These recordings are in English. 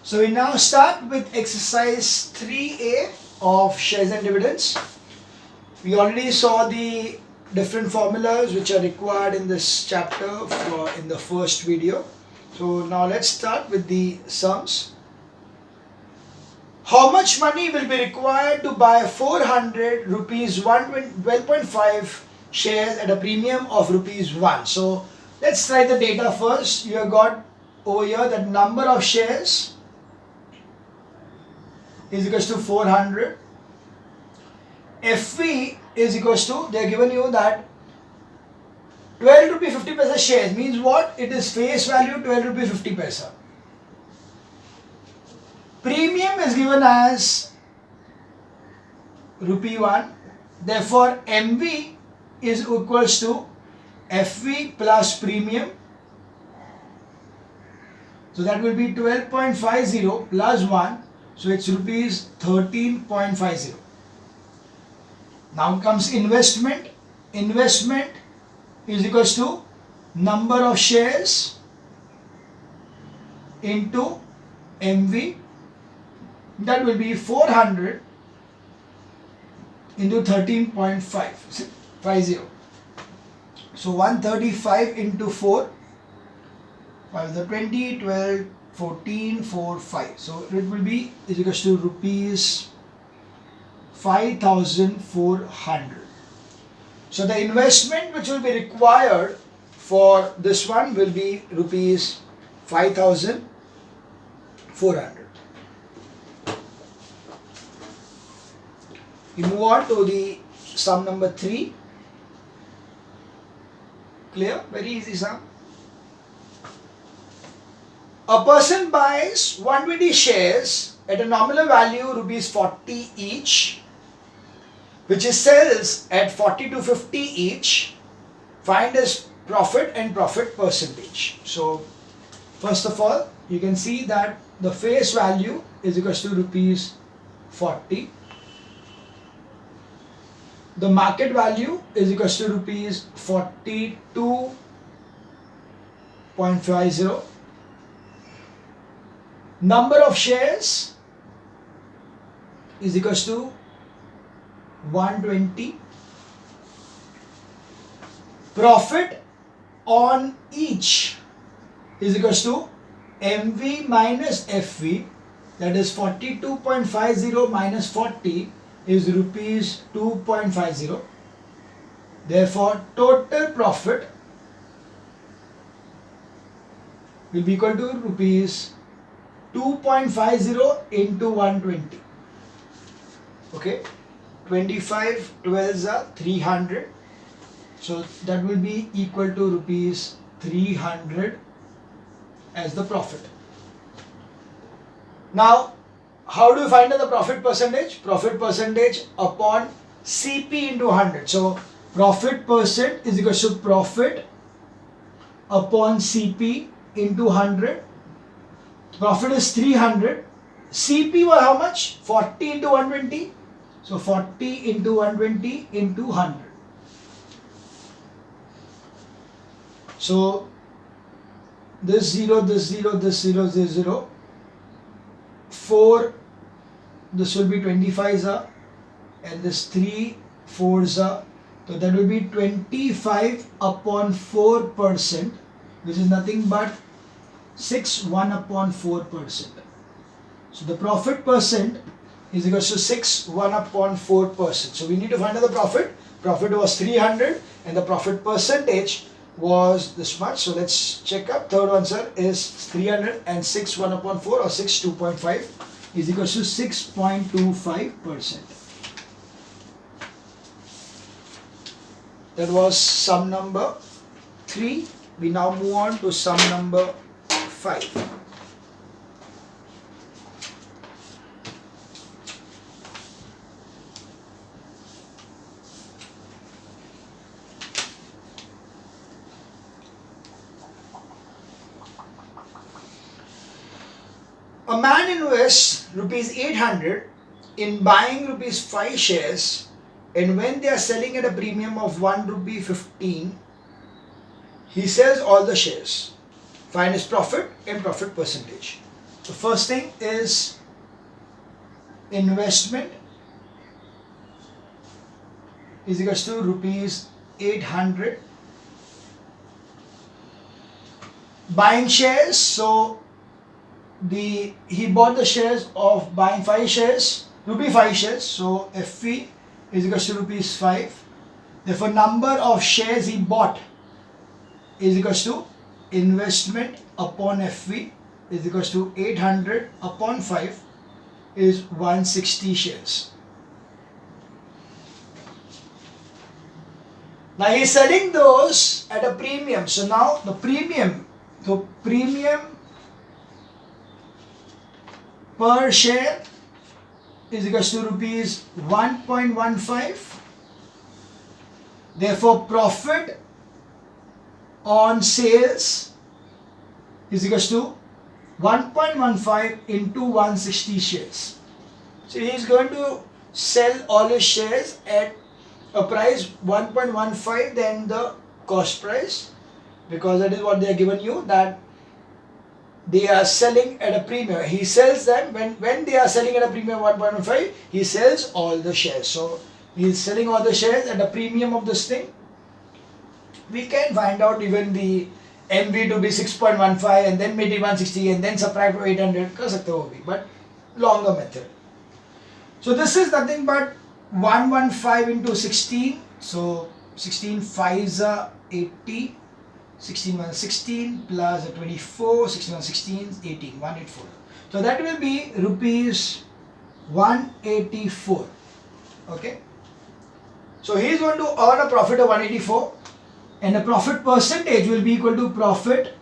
So we now start with exercise 3A of shares and dividends. We already saw the different formulas which are required in this chapter in the first video. So now let's start with the sums. How much money will be required to buy 400 rupees 12.5 shares at a premium of rupees 1? So let's write the data first. You have got over here that number of shares is equals to 400. FV is equals to, they are given you that 12 rupee 50 paisa shares means what? It is face value 12 rupee 50 paisa. Premium is given as rupee 1. Therefore, MV is equals to FV plus premium. So that will be 12.50 plus 1. So it's rupees 13.50. Now comes investment. Investment is equals to number of shares into MV. That will be 400 into 13.50. So 135 into 4. 5 the 20, 12, 14, 4, 5. So it will be is equals to rupees 5,400. So the investment which will be required for this one will be rupees 5,400. We move on to the sum number 3. Clear? Very easy sum. A person buys 120 shares at a nominal value rupees 40 each, which is sells at 40 to 50 each. Find his profit and profit percentage. So first of all, you can see that the face value is equals to rupees 40. The market value is equals to rupees 42.50. Number of shares is equals to 120. Profit on each is equals to MV minus FV, that is 42.50 minus 40 is rupees 2.50. Therefore, total profit will be equal to rupees 2.50 into 120. Okay, 25 12s are 300. So that will be equal to rupees 300 as the profit. Now, how do you find out the profit percentage? Profit percentage upon CP into 100. So profit percent is equal to profit upon CP into 100. Profit is 300. CP was how much? 40 into 120. So 40 into 120 into 100. So this 0, this 0, this 0, this 0. 4, this will be 25s are, and this 3 4s are. So that will be 25 upon 4%, which is nothing but 1 upon 4%. So the profit percent is equal to 1 upon 4%. So we need to find out the profit. Profit was 300 and the profit percentage was this much. So let's check up. Third answer is 300 and 1 upon 4 or 2.5 is equal to 6.25%. That was sum number 3. We now move on to sum number 5. A man invests rupees 800 in buying rupees 5 shares, and when they are selling at a premium of 1 rupee 15, he sells all the shares. Find his profit and profit percentage. The first thing is investment is equals to rupees 800. Buying shares, so he bought the shares of buying 5 shares, rupee 5 shares, so FV is equals to rupees 5. Therefore, number of shares he bought is equals to investment upon FV is equals to 800 upon 5 is 160 shares. Now he is selling those at a premium. So now the premium per share is equals to rupees 1.15. Therefore, profit on sales is equals to 1.15 into 160 shares. So he is going to sell all his shares at a price 1.15 than the cost price, because that is what they are given you, that they are selling at a premium. He sells them when they are selling at a premium 1.15, he sells all the shares. So he is selling all the shares at a premium of this thing. We can find out even the MV to be 6.15 and then make it 160 and then subtract 800 कर सकते हो भी, but longer method. So this is nothing but 115 into 16. So 16 5s are 80. 16 1 16 plus 24. 16 1 16 18 184. So that will be rupees 184. Okay. So he is going to earn a profit of 184. And the profit percentage will be equal to profit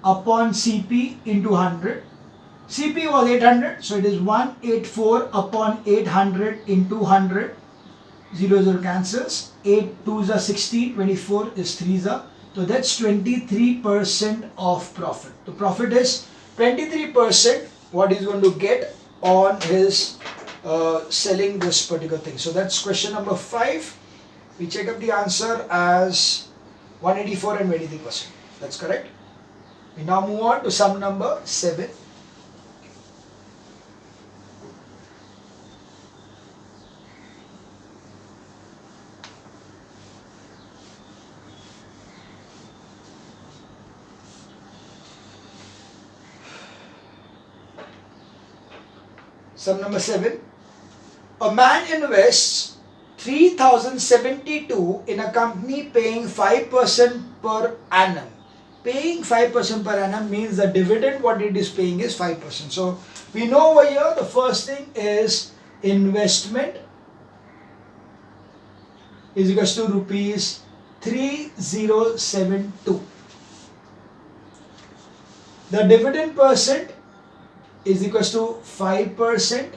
upon CP into 100. CP was 800, so it is 184 upon 800 into 100. 0 0 cancels. 8 2s are 16, 24 is 3s are. So that's 23% of profit. The profit is 23% what he's going to get on his selling this particular thing. So that's question number 5. We check up the answer as 184 and 23%. That's correct. We now move on to sum number 7. Sum number 7. A man invests 3072 in a company paying 5% per annum. Paying 5% per annum means the dividend what it is paying is 5%. So we know over here the first thing is investment is equals to rupees 3072. The dividend percent is equals to 5%.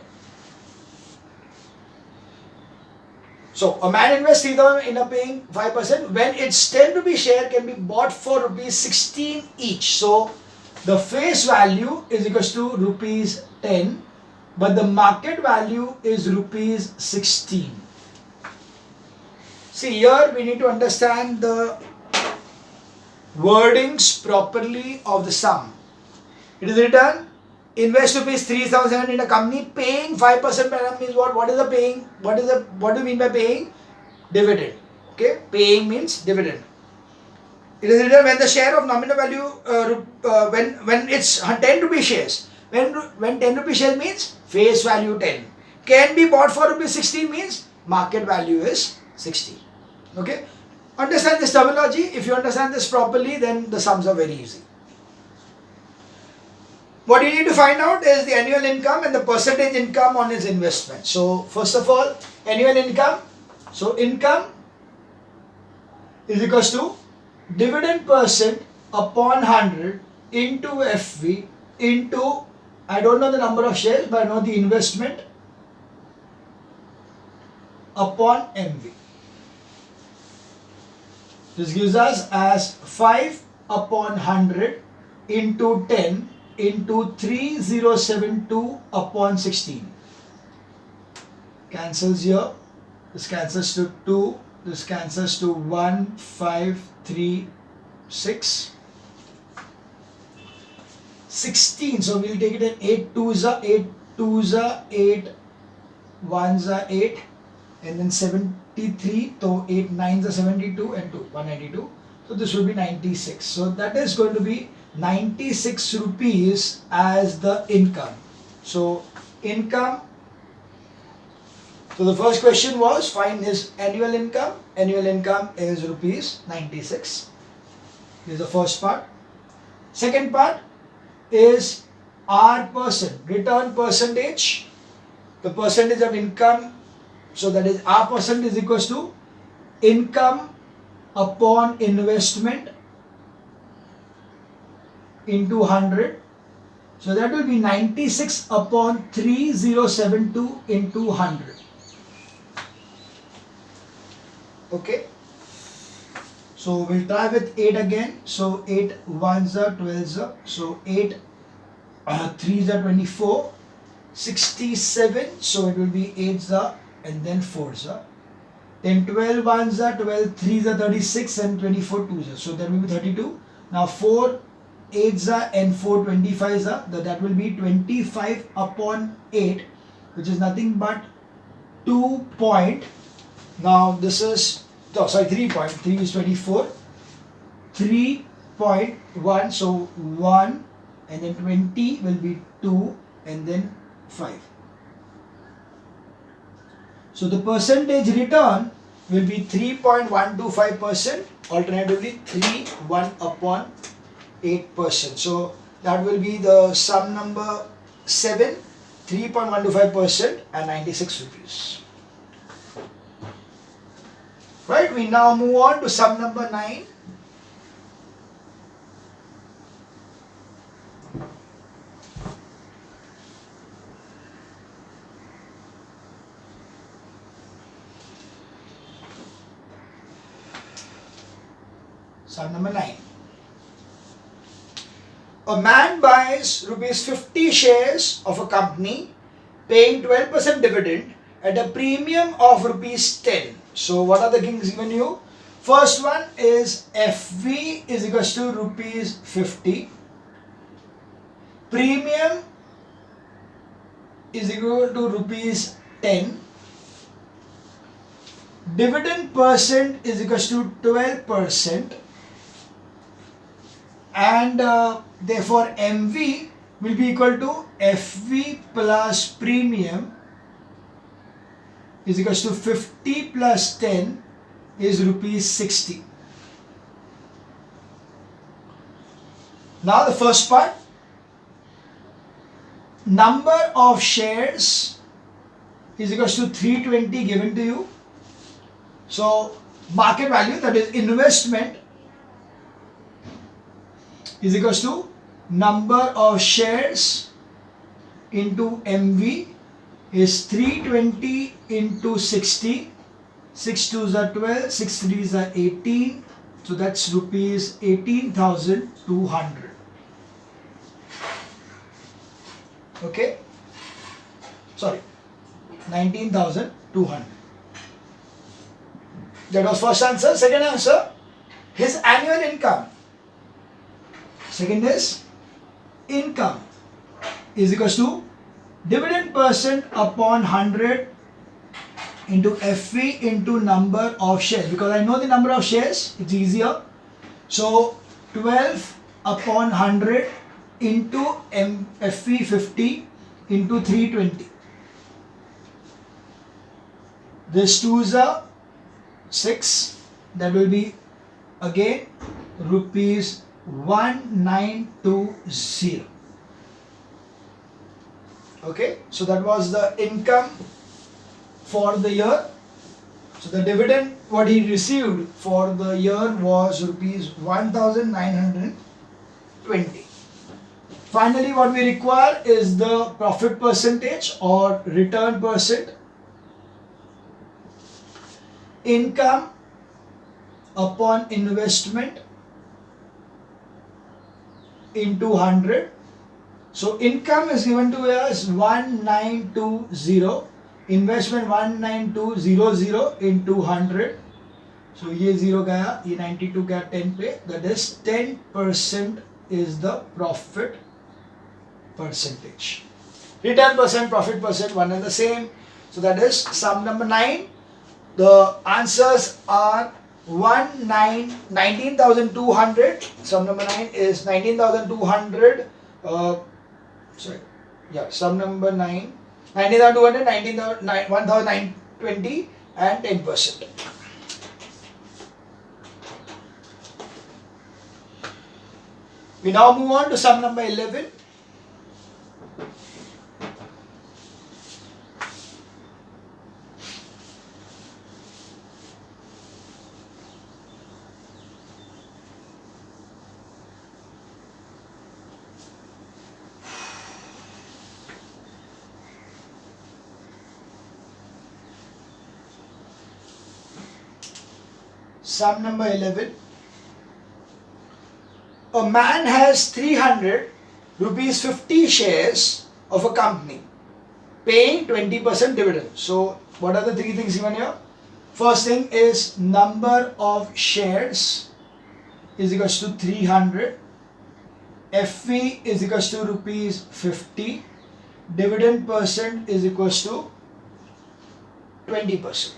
So a man invests 3,000 in a paying 5%. When its 10 rupee share can be bought for rupees 16 each. So the face value is equals to rupees 10, but the market value is rupees 16. See, here we need to understand the wordings properly of the sum. It is written, invest rupees 3,000 in a company paying 5% per annum means what? What is the paying? What do you mean by paying? Dividend. Okay, paying means dividend. It is written when the share of nominal value when it's 10 rupee shares. When 10 rupee share means face value 10. Can be bought for rupees 16 means market value is 60. Okay, understand this terminology. If you understand this properly, then the sums are very easy. What you need to find out is the annual income and the percentage income on his investment. So first of all, annual income. So income is equals to dividend percent upon 100 into FV into, I don't know the number of shares, but I know the investment upon MV. This gives us as 5 upon 100 into 10 into 3072 upon 16. Cancels here. This cancels to 2. This cancels to 1, 5, 3, 6. 16. So we'll take it in 8 2s are 8 2s are 8 1s are 8, and then 73. So 8 9s are 72 and 2 192. So this will be 96. So that is going to be 96 rupees as the income. So income. So the first question was find his annual income. Annual income is rupees 96. This is the first part. Second part is R%, return percentage. The percentage of income. So that is R% is equals to income upon investment into 100. So that will be 96 upon 3072 into 100. Okay. So we'll try with 8 again. So 8 1s are 12s are. So 8 3s are 24. 67. So it will be 8s are and then 4s are. Then 12 1s are 12 3s are 36 and 24 2s are. So that will be 32. Now 4 8s are and 4 25s are. That will be 25 upon 8, which is nothing but 2 point. Now this is 3 point. 3 is 24. 3.1. So 1 and then 20 will be 2 and then 5. So the percentage return will be 3.125%, alternatively 1 upon 8%. So that will be the sum number 7, 3.125% and 96 rupees. Right, we now move on to sum number 9. Sum number 9. A man buys rupees 50 shares of a company paying 12% dividend at a premium of rupees 10. So what are the things given you? First one is FV is equals to rupees 50. Premium is equal to rupees 10. Dividend percent is equals to 12%. And therefore MV will be equal to FV plus premium is equals to 50 plus 10 is rupees 60. Now the first part, number of shares is equals to 320 given to you. So market value, that is investment, is equals to number of shares into MV is 320 into 60. 6 2s are 12, 6 3s are 18. So that's rupees 18,200. Okay. Sorry, 19,200. That was first answer. Second answer, his annual income. Second is income is equals to dividend percent upon 100 into FV into number of shares. Because I know the number of shares, it's easier. So 12 upon 100 into FV 50 into 320. This 2s are 6. That will be again rupees 1920. Okay, so that was the income for the year. So the dividend what he received for the year was rupees 1920. Finally, what we require is the profit percentage or return percent. Income upon investment into 100. So income is given to us 1920, investment 19200 into 100. So ये 0 गया, ये 92 गया 10 पे, that is 10% is the profit percentage. Return percent, profit percent, one and the same. So that is sum number 9. The answers are 19,200. Sum number 9 is 19,200. Sum number 9, 19,200, 1,920 and 10%. We now move on to sum number 11. Sum number 11. A man has 300 rupees 50 shares of a company paying 20% dividend. So what are the three things given here? First thing is number of shares is equals to 300. FV is equals to rupees 50. Dividend percent is equals to 20%.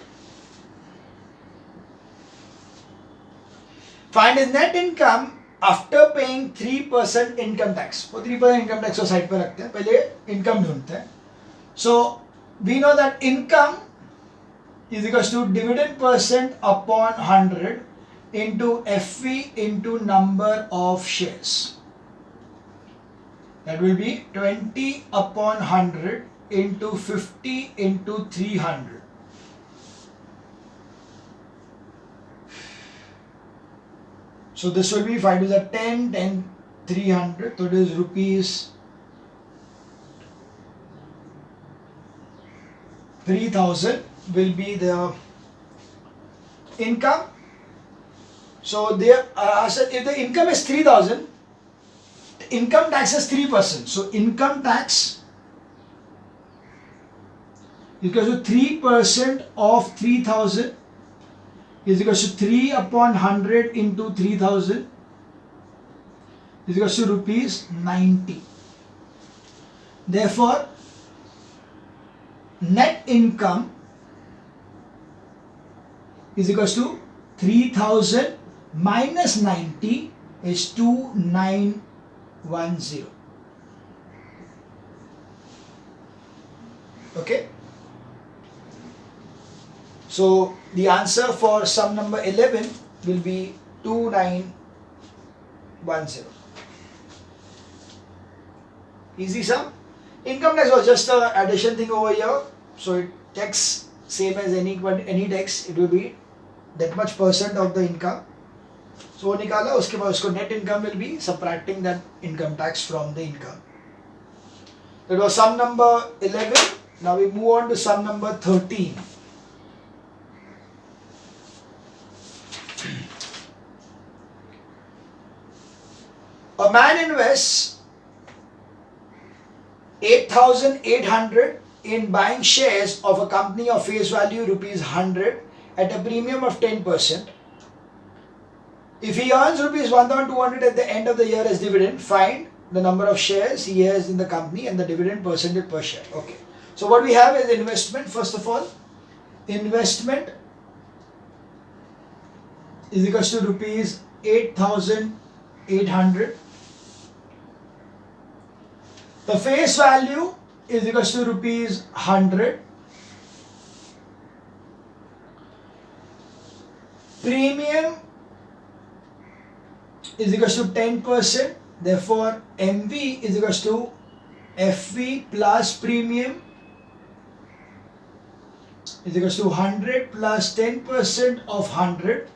Find his net income after paying 3% income tax. वो 3% income tax को side पे रखते हैं, पहले income ढूंढते हैं. So we know that income is equals to dividend percent upon 100 into FV into number of shares. That will be 20 upon 100 into 50 into 300. So this will be 5 to the 10, 10, 300. So it is rupees 3,000 will be the income. So there, if the income is 3,000, income tax is 3%. So income tax is equal to 3% of 3,000 is equals to 3 upon 100 into 3,000 is equals to rupees 90. Therefore, net income is equals to 3,000 minus 90 is 2,910. Okay. So the answer for sum number 11 will be 2,910. Easy sum. Income tax was just a addition thing over here. So it tax same as any tax. It will be that much percent of the income. So वो निकाला, उसके बाद उसको net income will be subtracting that income tax from the income. That was sum number 11. Now we move on to sum number 13. A man invests 8,800 in buying shares of a company of face value rupees 100 at a premium of 10%. If he earns rupees 1,200 at the end of the year as dividend, find the number of shares he has in the company and the dividend percentage per share. Okay. So what we have is investment. First of all, investment is equals to rupees 8,800. The face value is equals to rupees 100. Premium is equals to 10%. Therefore, MV is equals to FV plus premium is equals to 100 plus 10% of 100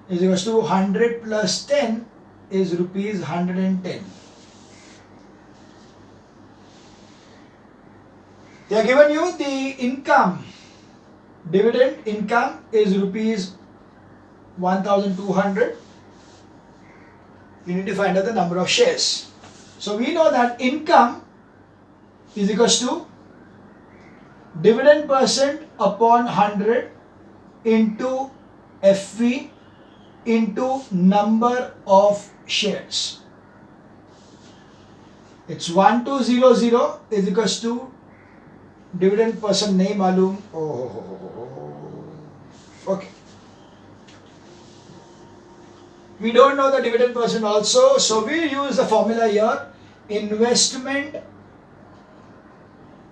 is equals to 100 plus 10 is rupees 110. They have given you the income. Dividend income is rupees 1,200. You need to find out the number of shares. So we know that income is equals to dividend percent upon 100 into FV into number of shares. It's 1200 is equals to dividend percent नहीं मालूम. Okay. We don't know the dividend percent also, so we use the formula here, investment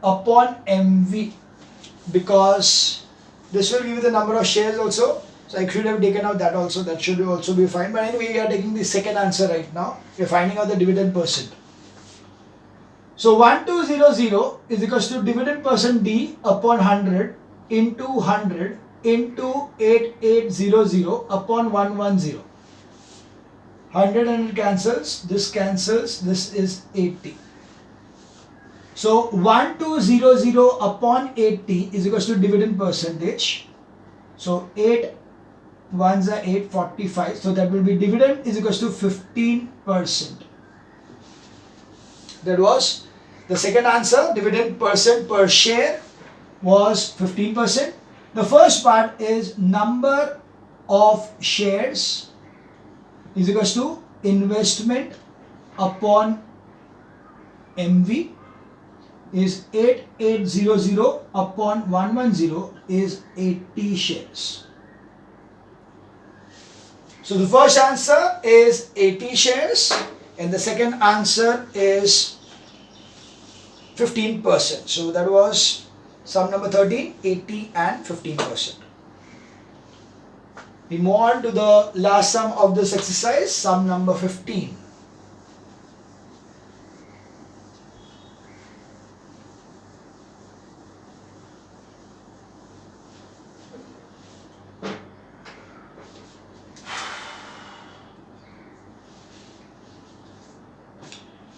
upon MV, because this will give you the number of shares also. So I should have taken out that also, that should also be fine. But anyway, we are taking the second answer right now. We are finding out the dividend percent. So 1200 is equals to dividend percent D upon 100 into 100 into 8800 upon 110. 100 and it cancels, this is 80. So 1200 upon 80 is equals to dividend percentage. So 8 ones are 845. So that will be dividend is equals to 15%. That was the second answer. Dividend percent per share was 15%. The first part is number of shares is equals to investment upon MV is 8800 upon 110 is 80 shares. So the first answer is 80 shares and the second answer is 15%. So that was sum number 13, 80 and 15%. We move on to the last sum of this exercise, sum number 15.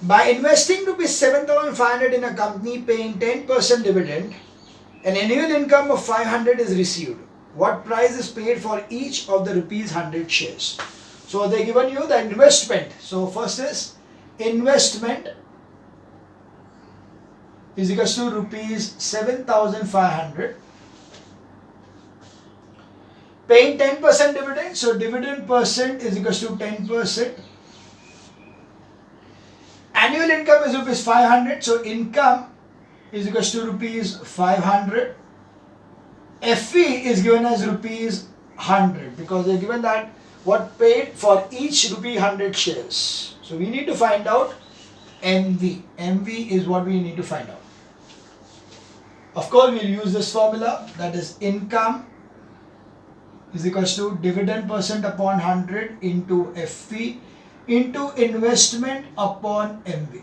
By investing rupees 7,500 in a company paying 10% dividend, an annual income of 500 is received. What price is paid for each of the rupees 100 shares? So they given you the investment. So first is investment is equals to rupees 7,500. Paying 10% dividend. So dividend percent is equals to 10%. Annual income is rupees 500. So income is equals to rupees 500. FE is given as rupees 100 because they are given that what paid for each rupee 100 shares. So we need to find out MV. MV is what we need to find out. Of course, we'll use this formula, that is income is equals to dividend percent upon 100 into FV into investment upon MV.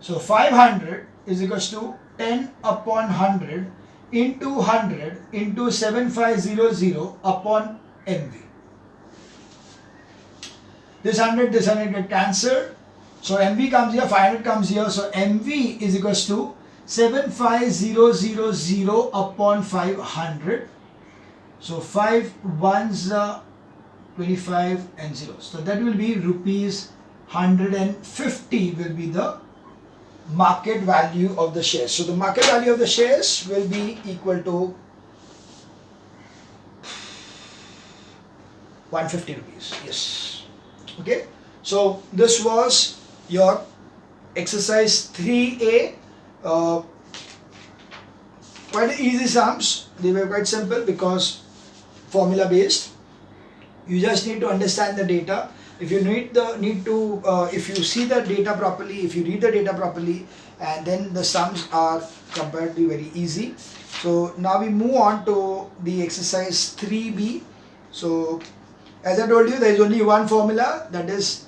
So 500 is equals to 10 upon 100 into 100 into 7500 upon MV. This 100 get cancelled. So MV comes here, 500 comes here. So MV is equals to 75000 upon 500. So 5 ones 25 and 0. So that will be rupees 150 will be the market value of the shares. So the market value of the shares will be equal to 150 rupees. Yes. Okay. So this was your exercise 3A. Quite easy sums. They were quite simple because formula based. You just need to understand the data. If you if you see the data properly, if you read the data properly, and then the sums are comparatively very easy. So now we move on to the exercise 3B. So as I told you, there is only one formula, that is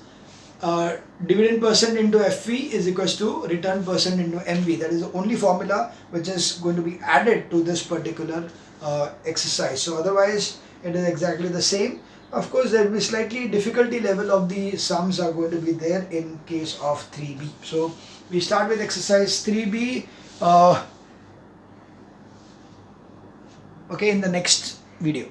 dividend percent into FV is equals to return percent into MV. That is the only formula which is going to be added to this particular exercise. So otherwise it is exactly the same. Of course, there will be slightly difficulty level of the sums are going to be there in case of 3B. So we start with exercise 3B okay, in the next video.